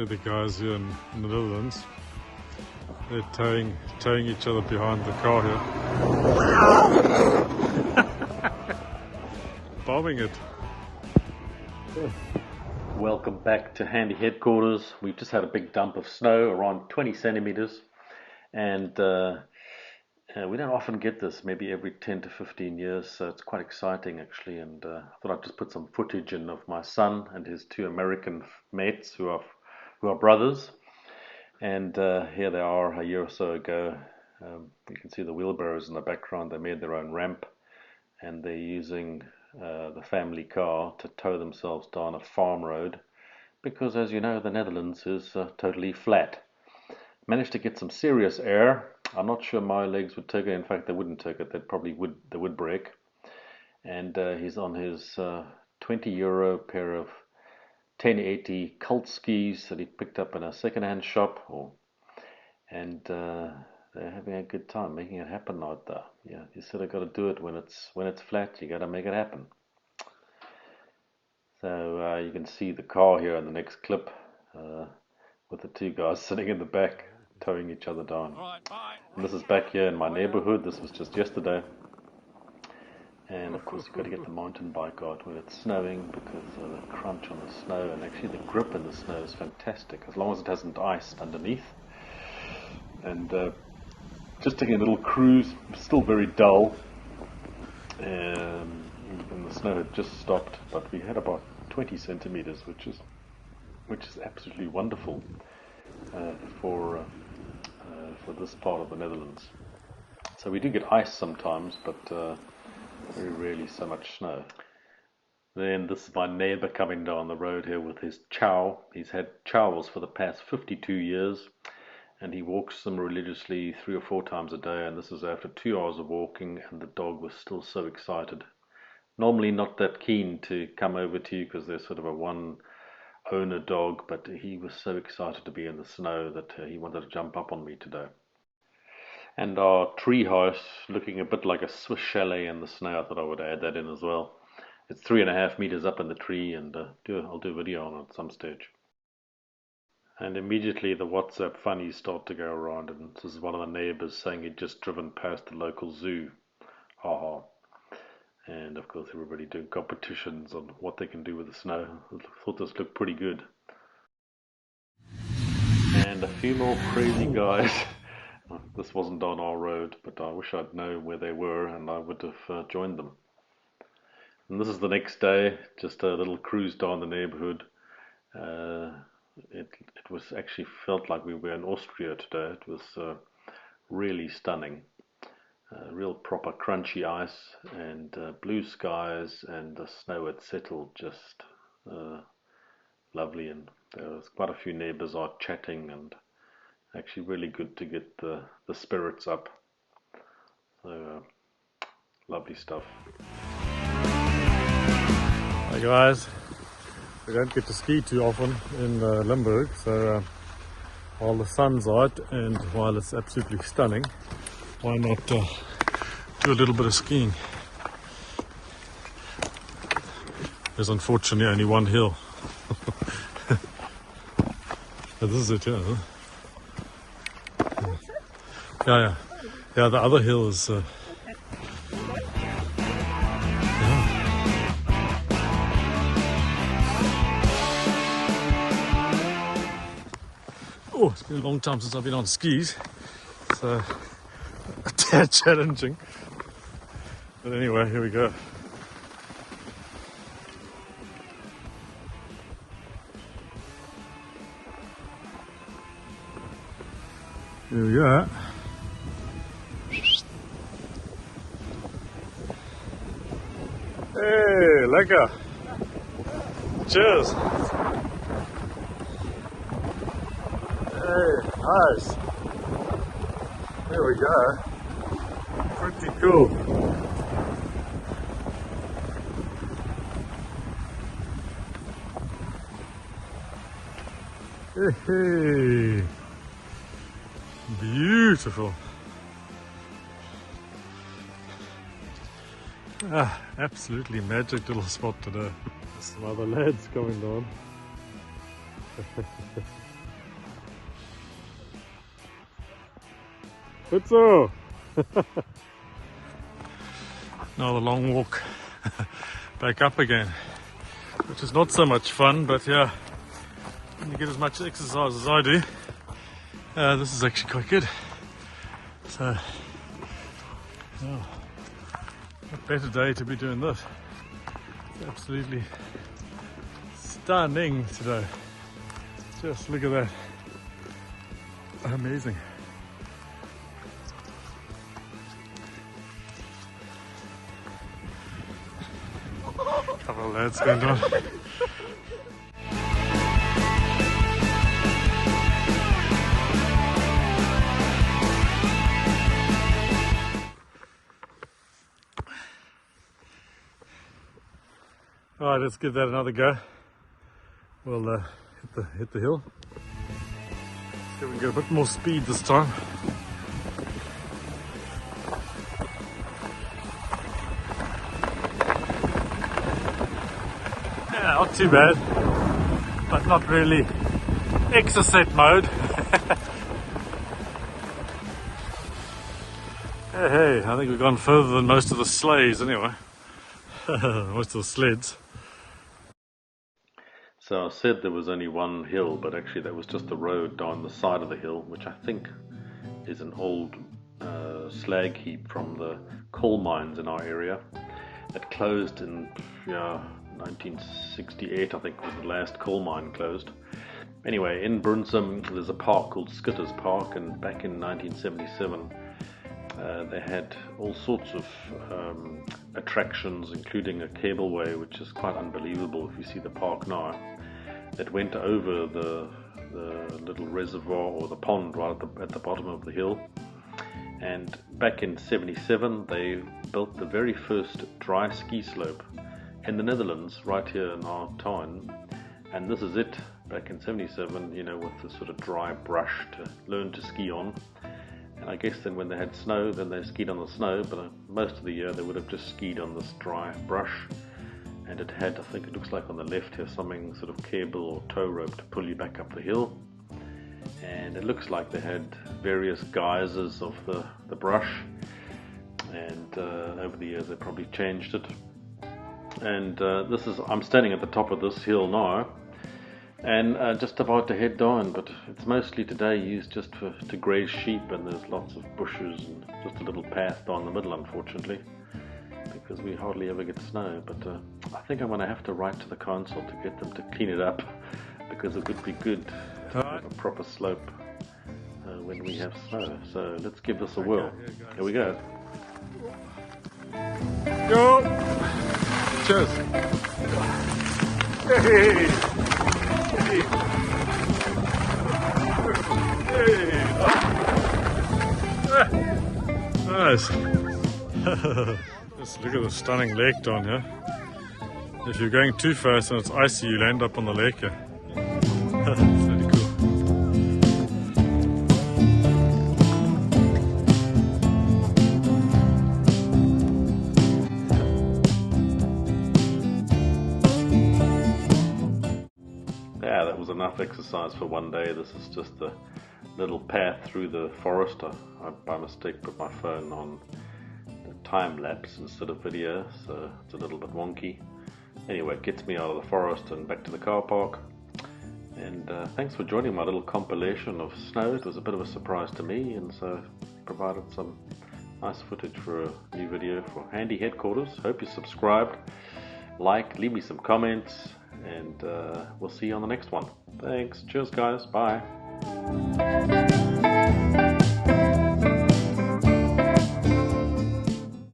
See the guys here in the Netherlands. They're towing each other behind the car here. Bombing it. Welcome back to Handy Headquarters. We've just had a big dump of snow, around 20 centimeters, and we don't often get this, maybe every 10 to 15 years, so it's quite exciting actually. And I thought I'd just put some footage in of my son and his two American mates who are brothers. And here they are a year or so ago. You can see the wheelbarrows in the background. They made their own ramp, and they're using the family car to tow themselves down a farm road, because as you know, the Netherlands is totally flat. Managed to get some serious air. I'm not sure my legs would take it. In fact, they wouldn't take it. They would break. And he's on his €20 pair of 1080 cult skis that he picked up in a second-hand shop, and they're having a good time making it happen out there. Yeah, you sort of got to do it when it's flat. You got to make it happen. So you can see the car here in the next clip, with the two guys sitting in the back towing each other down. And this is back here in my neighborhood. This was just yesterday. And of course you've got to get the mountain bike out when it's snowing, because the crunch on the snow, and actually the grip in the snow is fantastic, as long as it hasn't ice underneath. And just taking a little cruise, still very dull, and the snow had just stopped, but we had about 20 centimeters, which is absolutely wonderful for this part of the Netherlands. So we do get ice sometimes, but very rarely so much snow. Then this is my neighbor coming down the road here with his chow. He's had chows for the past 52 years, and he walks them religiously 3 or 4 times a day, and this is after 2 hours of walking, and the dog was still so excited. Normally not that keen to come over to you because they're sort of a one owner dog, but he was so excited to be in the snow that he wanted to jump up on me today. And our tree house, looking a bit like a Swiss chalet in the snow. I thought I would add that in as well. It's 3.5 meters up in the tree, and I'll do a video on it at some stage. And immediately the WhatsApp funnies start to go around, and this is one of the neighbors saying he'd just driven past the local zoo. Haha. And of course everybody doing competitions on what they can do with the snow. I thought this looked pretty good. And a few more crazy guys. This wasn't on our road, but I wish I'd known where they were, and I would have joined them. And this is the next day, just a little cruise down the neighborhood. It was actually felt like we were in Austria today. It was really stunning. Real proper crunchy ice, and blue skies, and the snow had settled, just lovely. And there was quite a few neighbors out chatting, and actually really good to get the spirits up. So lovely stuff. Hi guys, we don't get to ski too often in Limburg, so while the sun's out and while it's absolutely stunning, why not do a little bit of skiing? There's unfortunately only one hill. This is it, yeah. Yeah. The other hill is. Yeah. Oh, it's been a long time since I've been on skis, so a tad challenging. But anyway, here we go. Here we go. Hey, lekker. Cheers. Hey, nice. There we go. Pretty cool. Hey, beautiful. Absolutely magic little spot today. Some other lads coming down. Good so. Now the long walk back up again, which is not so much fun, but yeah, when you get as much exercise as I do, this is actually quite good. So, yeah, what better day to be doing this. It's absolutely stunning today. Just look at that. Amazing. Couple of lads going on. All right, let's give that another go. We'll hit the hill. See if we can get a bit more speed this time. Yeah, not too bad, but not really exercise mode. Hey, I think we've gone further than most of the sleighs anyway. Most of the sleds. So I said there was only one hill, but actually that was just the road down the side of the hill, which I think is an old slag heap from the coal mines in our area that closed in 1968, I think was the last coal mine closed. Anyway, in Brunsum there's a park called Skitters Park, and back in 1977 they had all sorts of attractions, including a cableway, which is quite unbelievable if you see the park now, that went over the little reservoir or the pond right at the bottom of the hill. And back in 77 they built the very first dry ski slope in the Netherlands, right here in our town. And this is it, back in 77, you know, with the sort of dry brush to learn to ski on. And I guess then when they had snow, then they skied on the snow, but most of the year they would have just skied on this dry brush. And it had, I think it looks like on the left here, something sort of cable or tow rope to pull you back up the hill. And it looks like they had various guises of the brush, and over the years they probably changed it. And I'm standing at the top of this hill now, and just about to head down, but it's mostly today used just to graze sheep, and there's lots of bushes and just a little path down the middle, unfortunately, because we hardly ever get snow. But I think I'm going to have to write to the council to get them to clean it up, because it would be good to have a proper slope when we have snow. So let's give this a whirl. Here we go. Go! Cheers! Hey! Hey! Hey! Nice! Just look at the stunning lake down here. If you're going too fast and it's icy, you'll end up on the lake here. It's really cool. Yeah, that was enough exercise for one day. This is just a little path through the forest. I by mistake put my phone on time lapse instead of video, so it's a little bit wonky. Anyway, it gets me out of the forest and back to the car park. And thanks for joining my little compilation of snow. It was a bit of a surprise to me, and so provided some nice footage for a new video for Handy Headquarters. Hope you subscribed, like, leave me some comments, and we'll see you on the next one. Thanks. Cheers, guys. Bye.